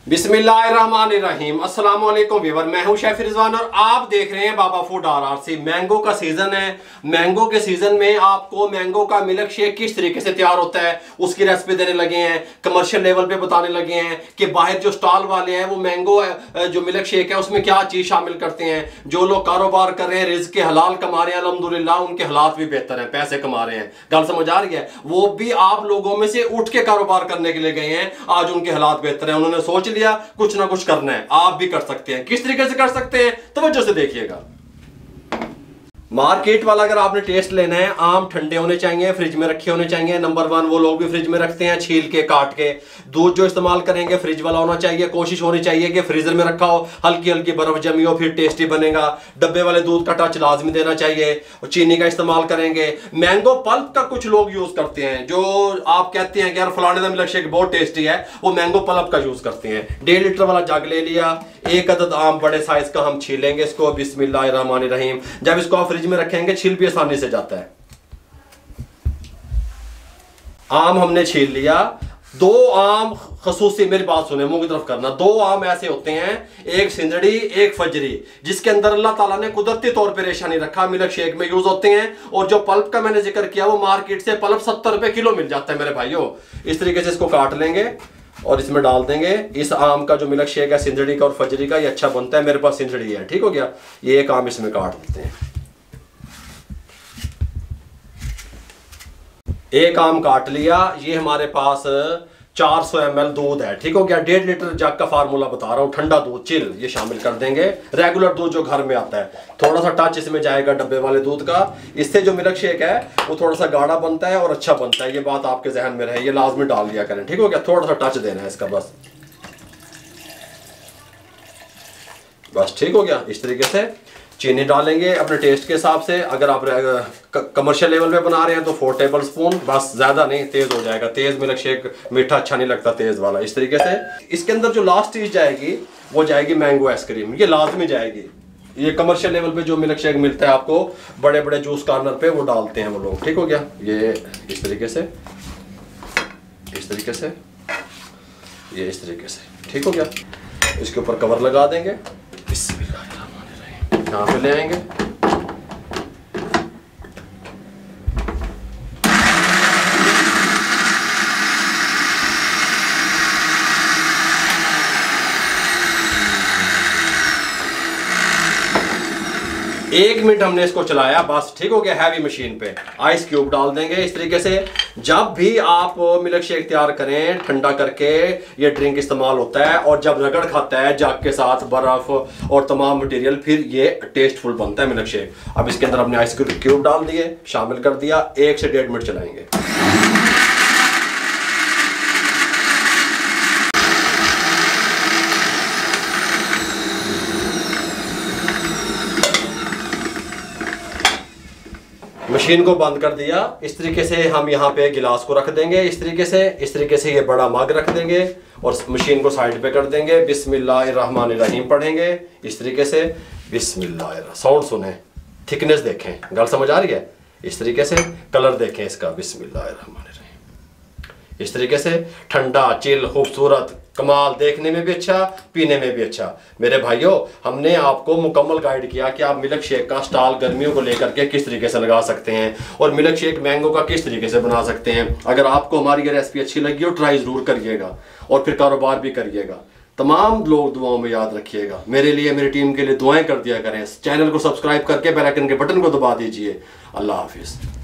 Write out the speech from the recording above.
बिस्मिल्लाहिर्रहमानिर्रहीम। अस्सलाम वालेकुम व्यूअर, मैं हूं शेफ रिजवान और आप देख रहे हैं बाबा फूड RRC। मैंगो का सीजन है। मैंगो के सीजन में आपको मैंगो का मिल्क शेक किस तरीके से तैयार होता है उसकी रेसिपी देने लगे हैं। कमर्शियल लेवल पे बताने लगे हैं कि बाहर जो स्टॉल वाले हैं वो मैंगो जो मिल्क शेक है उसमें क्या चीज शामिल करते हैं। जो लोग कारोबार कर रहे हैं, रिज़्क़ के हलाल कमा रहे हैं, अल्हम्दुलिल्लाह उनके हालात भी बेहतर हैं, पैसे कमा रहे हैं। गल समझ आ रही है? वो भी आप लोगों में से उठ के कारोबार करने के लिए गए हैं। आज उनके हालात बेहतर हैं, उन्होंने सोच लिया कुछ ना कुछ करना है। आप भी कर सकते हैं। किस तरीके से कर सकते हैं तवज्जो से देखिएगा। मार्केट वाला अगर आपने टेस्ट लेना है, आम ठंडे होने चाहिए, फ्रिज में रखे होने चाहिए। नंबर 1 वो लोग भी फ्रिज में रखते हैं छील के काट के। दूध जो इस्तेमाल करेंगे फ्रिज वाला होना चाहिए। कोशिश होनी चाहिए कि फ्रीजर में रखा हो, हल्की हल्की बर्फ जमी हो, फिर टेस्टी बनेगा। डब्बे वाले दूध का टच लाजमी देना चाहिए। और चीनी का इस्तेमाल करेंगे। मैंगो पल्प का कुछ लोग यूज करते हैं, जो आप कहते हैं कि यार फलाने का मिल्क शेक बहुत टेस्टी है, वो मैंगो पल्प का यूज करते हैं। 1.5 लीटर वाला जग ले लिया। 1 अदद आम बड़े साइज का हम छीलेंगे इसको। बिस्मिल्लाहिर्रहमानिर्रहीम। जब इसको आप फ्रिज में रखेंगे छील भी आसानी से जाता है। आम हमने छील लिया। 2 आम खसूसी, मेरी बात सुने, मुंह की तरफ करना। 2 आम ऐसे होते हैं, एक सिंदड़ी एक फजरी, जिसके अंदर अल्लाह ताला ने कुदरती तौर पे रेशा नहीं रखा, मिल्क शेक में यूज होते हैं। और जो पल्प का मैंने जिक्र किया वो मार्केट से पल्प 70 रुपए किलो मिल जाता है मेरे भाइयों। इस तरीके से इसको काट लेंगे और इसमें डाल देंगे। इस आम का जो मिल्क शेक है सिंदड़ी का और फजरी का, ये अच्छा बनता है। मेरे पास सिंदड़ी है, ठीक हो गया। ये एक आम इसमें काट देते हैं। एक आम काट लिया। ये हमारे पास 400 ml दूध है, ठीक हो गया। 1.5 लीटर जग का फार्मूला बता रहा हूं, ठंडा दूध चिल, ये शामिल कर देंगे। रेगुलर दूध जो घर में आता है, थोड़ा सा टच इसमें जाएगा डब्बे वाले दूध का। इससे जो मिल्क शेक है वो थोड़ा सा गाढ़ा बनता है और अच्छा बनता है। ये बात आपके जहन में रहे, ये लाजमी डाल दिया करें, ठीक हो गया। थोड़ा सा टच देना है इसका, बस ठीक हो गया। इस तरीके से चीनी डालेंगे अपने टेस्ट के हिसाब से। अगर आप कमर्शियल लेवल पे बना रहे हैं तो 4 टेबल स्पून, बस, ज्यादा नहीं, तेज हो जाएगा। तेज मिल्क शेक मीठा अच्छा नहीं लगता, तेज वाला। इस तरीके से इसके अंदर जो लास्ट चीज जाएगी वो जाएगी मैंगो आइसक्रीम। ये लाजमी जाएगी। ये कमर्शियल लेवल पे जो मिल्क शेक मिलता है आपको बड़े बड़े जूस कॉर्नर पे, वो डालते हैं वो लोग, ठीक हो गया। ये इस तरीके से, इस तरीके से, ये इस तरीके से, ठीक हो गया। इसके ऊपर कवर लगा देंगे। यहाँ पे ले आएंगे। एक मिनट हमने इसको चलाया, बस ठीक हो गया। हैवी मशीन पे आइस क्यूब डाल देंगे इस तरीके से। जब भी आप मिल्क शेक तैयार करें, ठंडा करके ये ड्रिंक इस्तेमाल होता है। और जब रगड़ खाता है जग के साथ बर्फ और तमाम मटेरियल, फिर ये टेस्टफुल बनता है मिल्क शेक। अब इसके अंदर हमने आइस क्यूब डाल दिए, शामिल कर दिया। 1 से 1.5 मिनट चलाएंगे। मशीन को बंद कर दिया। इस तरीके से हम यहाँ पे गिलास को रख देंगे। इस तरीके से ये बड़ा मग रख देंगे और मशीन को साइड पे कर देंगे। बिस्मिल्लाहिर्रहमानिर्रहीम पढ़ेंगे इस तरीके से। बिस्मिल्लाह, साउंड सुने, थिकनेस देखें, गल समझ आ रही है? इस तरीके से कलर देखें इसका। बिस्मिल्लाहिर्रहमानिर्रहीम। इस तरीके से ठंडा, चिल, खूबसूरत, कमाल, देखने में भी अच्छा, पीने में भी अच्छा। मेरे भाइयों, हमने आपको मुकम्मल गाइड किया कि आप मिल्क शेक का स्टॉल गर्मियों को लेकर के किस तरीके से लगा सकते हैं और मिल्क शेक मैंगो का किस तरीके से बना सकते हैं। अगर आपको हमारी ये रेसिपी अच्छी लगी हो, ट्राई ज़रूर करिएगा और फिर कारोबार भी करिएगा। तमाम लोग दुआओं में याद रखिएगा। मेरे लिए, मेरी टीम के लिए दुआएं कर दिया करें। चैनल को सब्सक्राइब करके बेल आइकन के बटन को दबा दीजिए। अल्लाह हाफिज़।